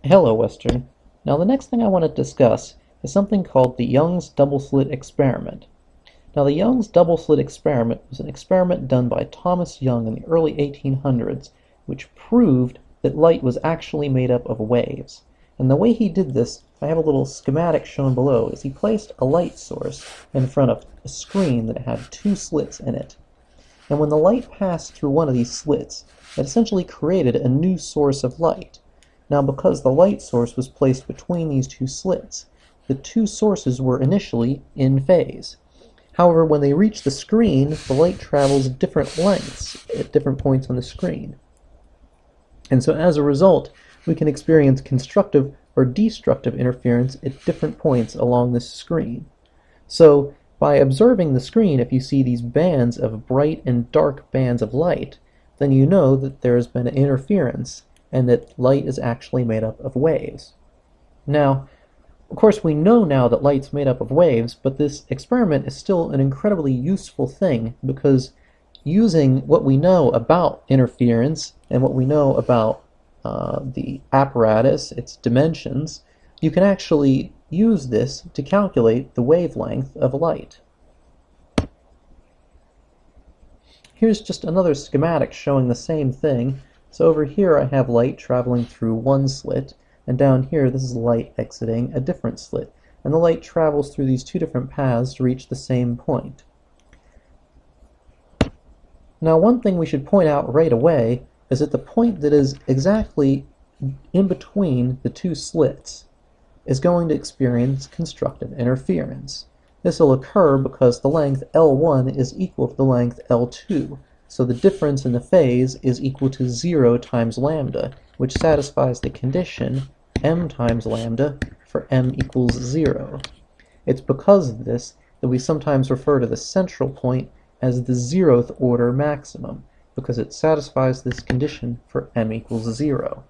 Hello, Western. Now, the next thing I want to discuss is something called the Young's double-slit experiment. Now, the Young's double-slit experiment was an experiment done by Thomas Young in the early 1800s, which proved that light was actually made up of waves. And the way he did this, I have a little schematic shown below, is he placed a light source in front of a screen that had two slits in it. And when the light passed through one of these slits, it essentially created a new source of light. Now, because the light source was placed between these two slits, the two sources were initially in phase. However, when they reach the screen, the light travels different lengths at different points on the screen. And so as a result, we can experience constructive or destructive interference at different points along this screen. So by observing the screen, if you see these bands of bright and dark bands of light, then you know that there has been interference and that light is actually made up of waves. Now, of course, we know now that light's made up of waves, but this experiment is still an incredibly useful thing because using what we know about interference and what we know about the apparatus, its dimensions, you can actually use this to calculate the wavelength of light. Here's just another schematic showing the same thing. So over here I have light traveling through one slit, and down here this is light exiting a different slit. And the light travels through these two different paths to reach the same point. Now, one thing we should point out right away is that the point that is exactly in between the two slits is going to experience constructive interference. This will occur because the length L1 is equal to the length L2. So the difference in the phase is equal to 0 times lambda, which satisfies the condition m times lambda for m equals 0. It's because of this that we sometimes refer to the central point as the 0th order maximum, because it satisfies this condition for m equals 0.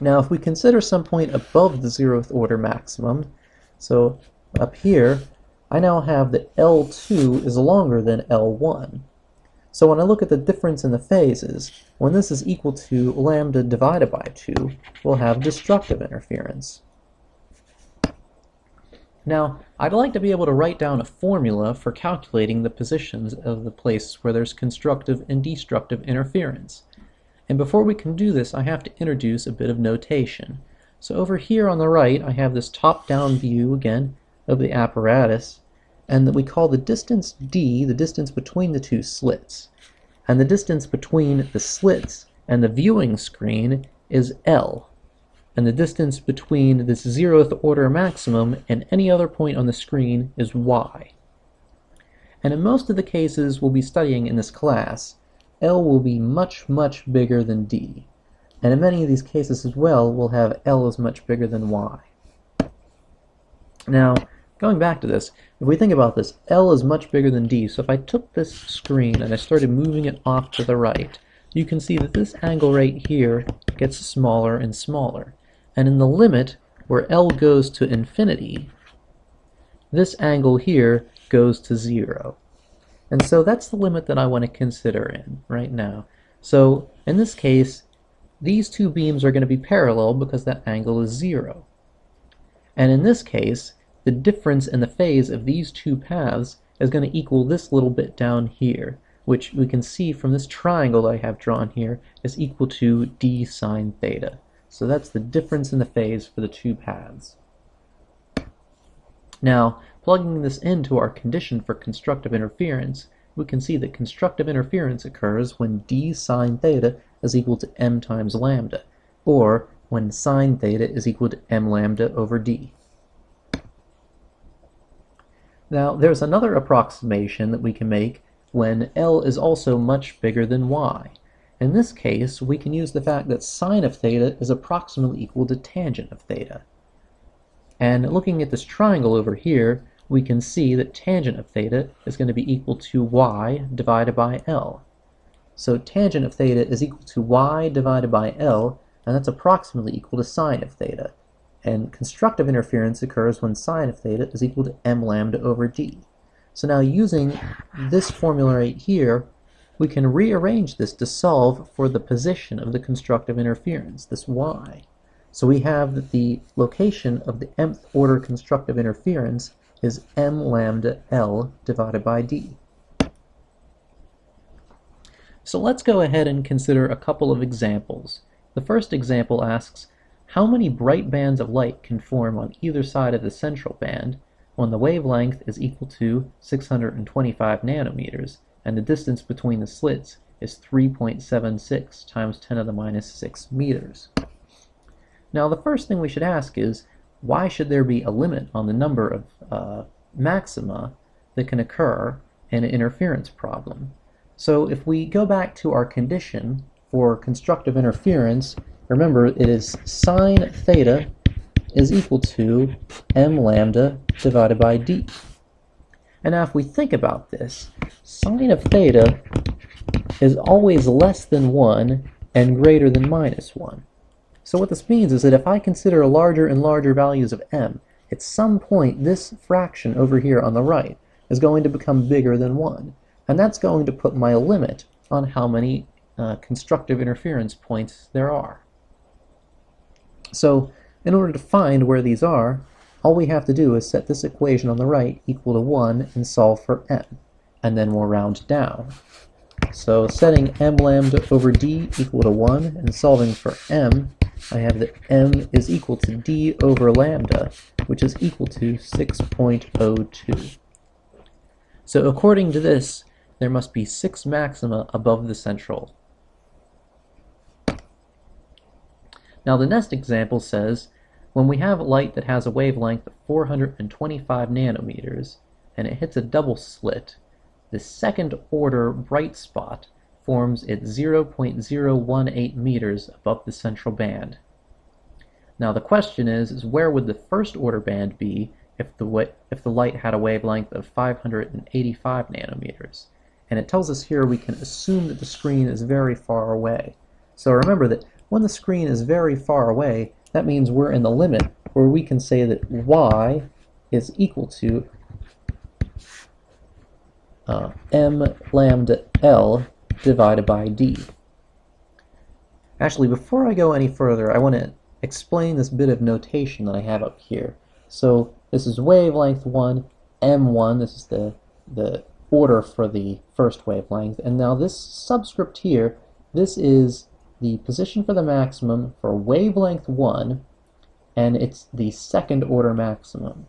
Now, if we consider some point above the 0th order maximum, so up here, I now have that L2 is longer than L1. So when I look at the difference in the phases, when this is equal to lambda divided by 2, we'll have destructive interference. Now, I'd like to be able to write down a formula for calculating the positions of the places where there's constructive and destructive interference. And before we can do this, I have to introduce a bit of notation. So over here on the right, I have this top-down view, again, of the apparatus, and that we call the distance d the distance between the two slits. And the distance between the slits and the viewing screen is L. And the distance between this 0th order maximum and any other point on the screen is y. And in most of the cases we'll be studying in this class, L will be much, much bigger than d. And in many of these cases as well, we'll have L is much bigger than y. Now, going back to this, if we think about this, L is much bigger than D, so if I took this screen and I started moving it off to the right, you can see that this angle right here gets smaller and smaller. And in the limit, where L goes to infinity, this angle here goes to 0. And so that's the limit that I want to consider in right now. So in this case, these two beams are going to be parallel because that angle is 0. And in this case, the difference in the phase of these two paths is going to equal this little bit down here, which we can see from this triangle that I have drawn here is equal to d sine theta. So that's the difference in the phase for the two paths. Now, plugging this into our condition for constructive interference, we can see that constructive interference occurs when d sine theta is equal to m times lambda, or when sine theta is equal to m lambda over d. Now, there's another approximation that we can make when L is also much bigger than y. In this case, we can use the fact that sine of theta is approximately equal to tangent of theta. And looking at this triangle over here, we can see that tangent of theta is going to be equal to y divided by L. So tangent of theta is equal to y divided by L, and that's approximately equal to sine of theta. And constructive interference occurs when sine of theta is equal to m lambda over d. So now using this formula right here, we can rearrange this to solve for the position of the constructive interference, this y. So we have that the location of the mth order constructive interference is m lambda L divided by d. So let's go ahead and consider a couple of examples. The first example asks, how many bright bands of light can form on either side of the central band when the wavelength is equal to 625 nanometers and the distance between the slits is 3.76 times 10 to the minus 6 meters? Now the first thing we should ask is, why should there be a limit on the number of maxima that can occur in an interference problem? So if we go back to our condition for constructive interference, remember it is sine theta is equal to m lambda divided by d. And now if we think about this, sine of theta is always less than 1 and greater than minus 1. So what this means is that if I consider larger and larger values of m, at some point this fraction over here on the right is going to become bigger than 1. And that's going to put my limit on how many constructive interference points there are. So in order to find where these are, all we have to do is set this equation on the right equal to 1 and solve for m, and then we'll round down. So setting m lambda over d equal to 1 and solving for m, I have that m is equal to d over lambda, which is equal to 6.02. So according to this, there must be 6 maxima above the central. Now the next example says, when we have light that has a wavelength of 425 nanometers and it hits a double slit, the second order bright spot forms at 0.018 meters above the central band. Now the question is where would the first order band be if the light had a wavelength of 585 nanometers? And it tells us here we can assume that the screen is very far away. So remember that when the screen is very far away, that means we're in the limit where we can say that y is equal to m lambda L divided by d. Actually, before I go any further, I want to explain this bit of notation that I have up here. So this is wavelength 1, m1, this is the order for the first wavelength, and now this subscript here, this is the position for the maximum for wavelength 1, and it's the second order maximum.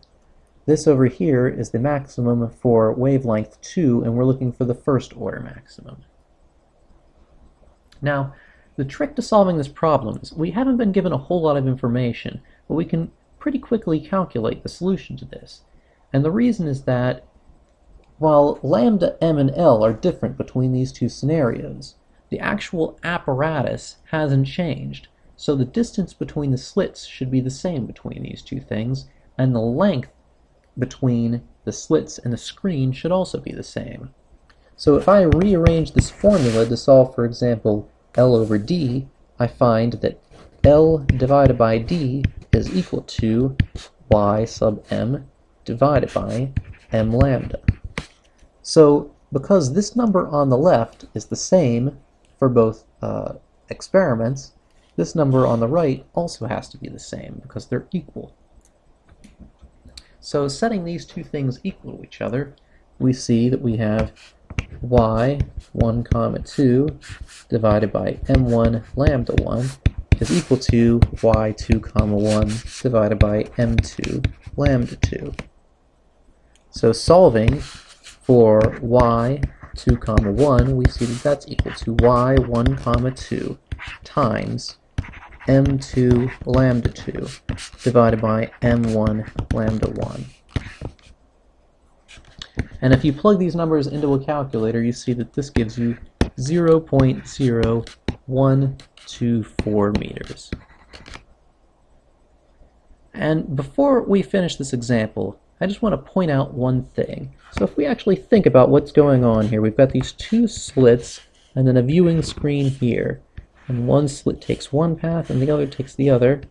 This over here is the maximum for wavelength 2, and we're looking for the first order maximum. Now, the trick to solving this problem is we haven't been given a whole lot of information, but we can pretty quickly calculate the solution to this. And the reason is that while lambda, m, and L are different between these two scenarios, the actual apparatus hasn't changed, so the distance between the slits should be the same between these two things, and the length between the slits and the screen should also be the same. So if I rearrange this formula to solve, for example, L over D, I find that L divided by D is equal to y sub m divided by m lambda. So because this number on the left is the same for both experiments, this number on the right also has to be the same because they're equal. So setting these two things equal to each other, we see that we have y1, 2 divided by m1 lambda 1 is equal to y2, 1 divided by m2 lambda 2. So solving for y2, 1, we see that that's equal to y1, 2 times m2 lambda 2 divided by m1 lambda 1. And if you plug these numbers into a calculator, you see that this gives you 0.0124 meters. And before we finish this example, I just want to point out one thing. So if we actually think about what's going on here, we've got these two slits and then a viewing screen here. And one slit takes one path and the other takes the other.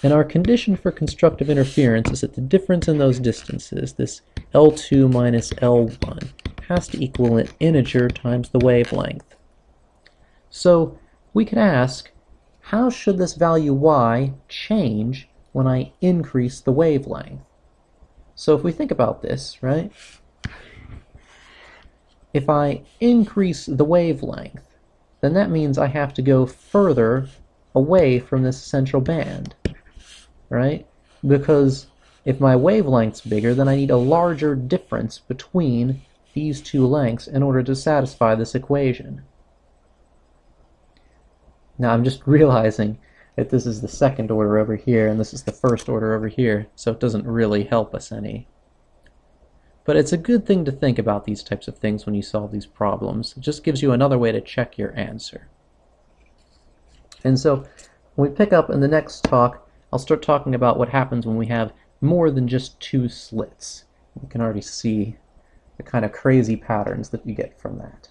And our condition for constructive interference is that the difference in those distances, this L2 minus L1, has to equal an integer times the wavelength. So we could ask, how should this value y change when I increase the wavelength? So if we think about this, right? If I increase the wavelength, then that means I have to go further away from this central band, right? Because if my wavelength's bigger, then I need a larger difference between these two lengths in order to satisfy this equation. Now I'm just realizing that this is the second order over here and this is the first order over here, so it doesn't really help us any. But it's a good thing to think about these types of things when you solve these problems. It just gives you another way to check your answer. And so when we pick up in the next talk, I'll start talking about what happens when we have more than just two slits. You can already see the kind of crazy patterns that you get from that.